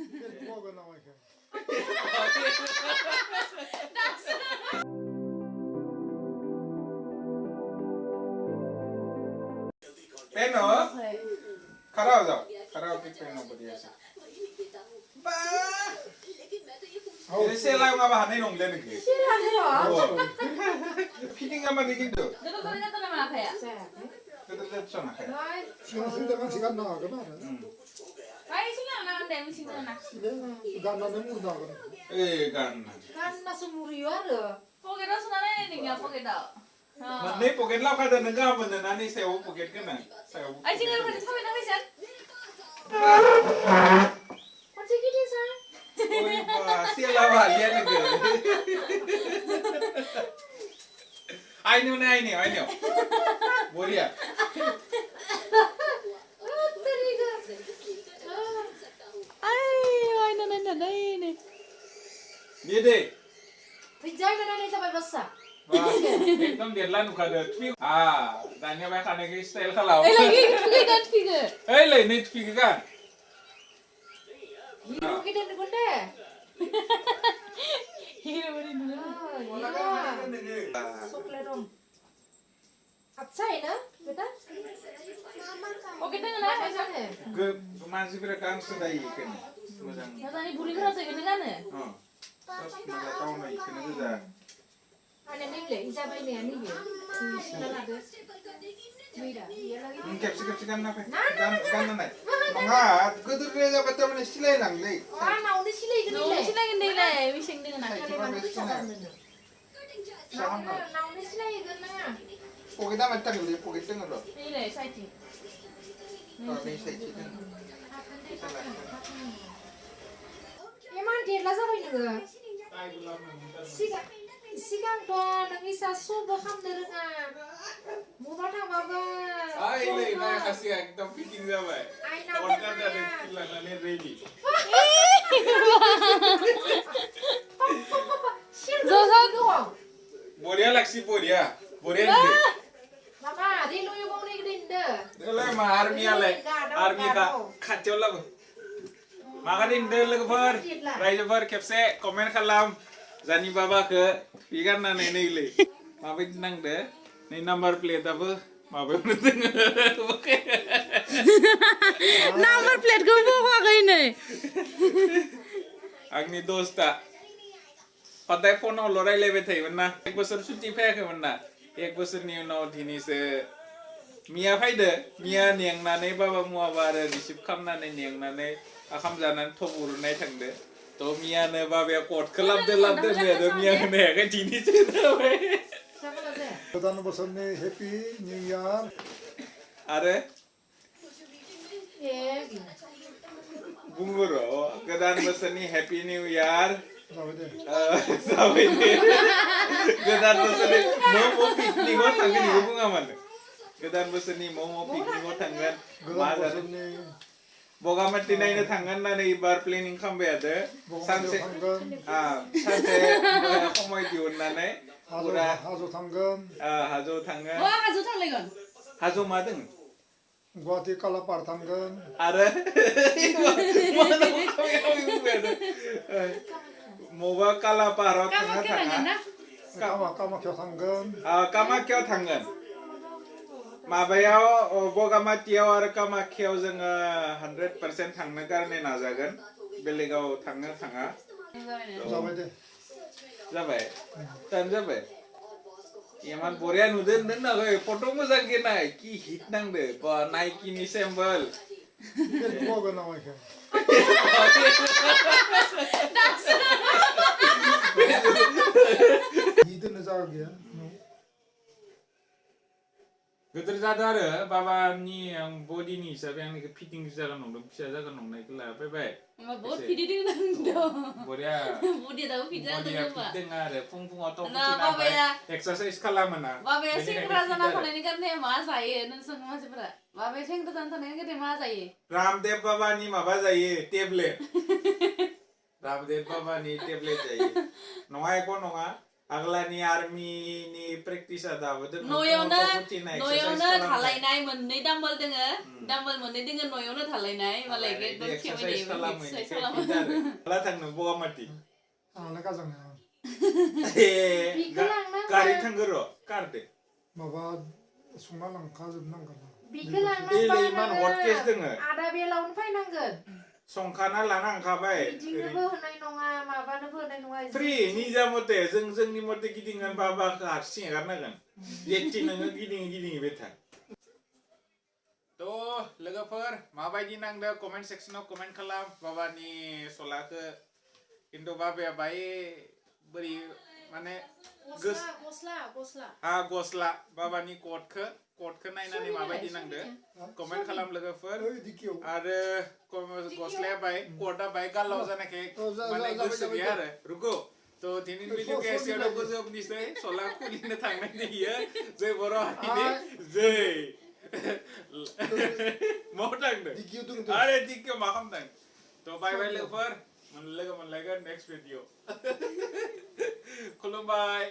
뭐가 나와 이렇게. Peno? Karao daw. Karaoke peno ba diya siya? Ba? Ini sila yung abahan na yung lenig eh. Oo. Pili nga manigin do. Dito ko rin ito naman kaya. Kadadad siya na kaya. 시간 쓸 때만 시간 나가거든. Ay, sige na lang din. Sige na. 간나는 못 나가거든. Eh, kan. Kan nasumuriyo ada. Poke daw sa nanay niya. Poke daw. Mandi poket lau kada nega benda nani sewa poket kena. Sewa. Ay, sige na. Sabi na kasi. Kunci gini sa. Oh iba, sila ba lihat nege. I know. Boria. Ay, nanay. Dia deh. Pijay na nani sampai besar. Wah, एकदम deadline उखादो थुइ दानिया बाय खानायखौ style खालाम Ay, lagi figure dan figure. ओइ लै नै थुइखो गान Hero kita ni kunde. Hero beri dulu. Sokle dong. अच्छा है ना बेटा? Poke dah nggak ada. ऐसा है. गो मानसिफोरा गांसो दायो इखोनो मोजां Tadi buri kerasa gini kan ya? सब मोजां टाउन इखोनो गोजा Ada ni le, isa ba ni ani ye? Sila na des. Mira, iya lagi. खेबसे गानना फै गानना नाय नङा गोदोर जाबाय थारमाने सिलायलांलै Wah, na udah sila ini No, le. sila gini lah. Wising dengan aku. Kali mana bisa kan mana? Na udah sila ini kan? 포켓 하면 딱 여기 포켓 뜬거로 Ini lah, sighting. 네 세치 뜬 Emang dia lah siapa ini ke? Sigang doa nang isa subuh ham derengan. Mau batang baba. 아이 लै 나 खासि एकदम fitting जाबाय Ay na order जादों लानानै ready Zozo doang. बरिया लाक्सि बरिया नुदों Mama, dia lu yang mau nih gede. Delah mah army ka खाथियाव लाबो मागादिंदो लोगोफोर रायजोफोर खेबसे कमेन्ट खालाम जानि बाबाखो बिगारनानै नैलै माबायदि नांदो नै नाम्बार प्लेटआबो माबायावनो दोङो Number plate ko buka kayo na eh. आंनि दोस्ता हदाय फनावल' रायलायबाय थायोमोन ना 1 बोसोर सुटि फैयाखैमोन ना 1 बोसोरनि उनाव दिनैसो मिया फैदो मिया नेंनानै बाबा मुवाबा आरो रिसिभ खालामनानै नेंनानै आखाम जानानै थब उरुनाय थांदो थ' मियानो बाबाया कटखौ लाबदो होनबाय मिया होनो हायाखै दिनैसो जाबाय Siapa lagi? 고단 버섯네 해피 뉴 이어. आरो Eh, gini. बुङो र' गोदान बोसोरनि हेपि निउ इयार 나오데. जाबाय दे गोदान बोसोरनि म'म' पिकनिकआव थांगोन इखौ बुङामोन गोदान बोसोरनि म'म' पिकनिकआव थांगोन मा 고단 जादों 버섯네. बगामाथि नायनो थांगोन होननानै एबार प्लेनिं खालामबाय थादो सानसे 당근, सानसे समय दिहुननानै पुरा 하조 당근, हाजोआव थांगोन Wah, kazu tak lagi kan? हाजोआव मा दों गुवाहाटी कालापार 당근, आरो मबा कालापाहाराव थांना थाङा 까마ख्या 당근, कामाख्याव थांगोन माबायाव बगामाथियाव आरो कामाख्याव जोङो 100% थांनो गारनो नाजागोन बेलेगाव थांनो थाङा जाबायदे. जाबाय टाइम जाबाय इमान बरिया नुदों होनदों फट' मोजां गेनाय कि हिट नांदो बा नाइकिनि सेम्बल 뭐가 나와 이렇게. 이들은 자기야. गोदोर जादों आरो बाबानि आं बडिनि हिसाबै आंनिखौ फिटिं जागोन नंदों फिसा जागोन नंनायखौ लाफैबाय Emang buat video dia nang बरिया Budi tahu video tuh बडिया coba. फिट दों आरो फुं फुङाव थ' Nah, fitting Bapak ya. Exercise खालामो ना Babe बेनिखायनो sengsara fit sana आरो। sana ini kan dia mas saya nusung masih berat. Babe sengsara sana ini kan dia mas saya. Ramdev बाबानि माबा जायो टेब्लेट रामदेव बाबानि टेब्लेट जायो नङा एख' नङा आग्लानि आर्मिनि प्रेक्टिसा दाबो दोङो न'यावनो थालायनाय मोननै दाम्बल दोङो दाम्बल मोननै दोङो न'यावनो थालायनाय मालाय एकदम एक्सारसाइज खालामो एक्सारसाइज खालामो ला थांनो बगामाथि आंलाय गाजां गारि थांगो र' कारदो माबा संना लांखाजोबनांगोन बिखौ एलै मान हट केस दोङो आदा बेलावनो फैनांगोन संखाना लाना थांखाबाय बिदिनोबो होनाय नङा माबानोबो होनाय नङा फ्रि निजा मते जोंनि मते गिदिंगोन बाबाखौ हारसिं एगारनांगोन जेथि नोङो गिदिङै था थ' लोगोफोर माबायदि नांदो कमेन्ट सेक्सनाव कमेन्ट खालाम बाबानि सलाखो खिन्थु बाबाया बाय बोरै माने गस्ला बाबानि कटखो नायनानै माबायदि नांदो कमेन्ट खालाम लोगोफोर आरो गस्लाया बाय कटआ बाय गालाव जानायखाय माने गोसो गैया आरो रुको तो दिनैनि भिडिअखौ एसेयावनो फोजोबनोसै सला खुलिनो थांनाय जायो जै बर' हारिनि जै माव थांदों आरे दिकियाव मा खालामदों तो बाय बाय लोगोफोर लोगो मोनलायगोन नेक्स्ट भिडिअ खुलुमबाय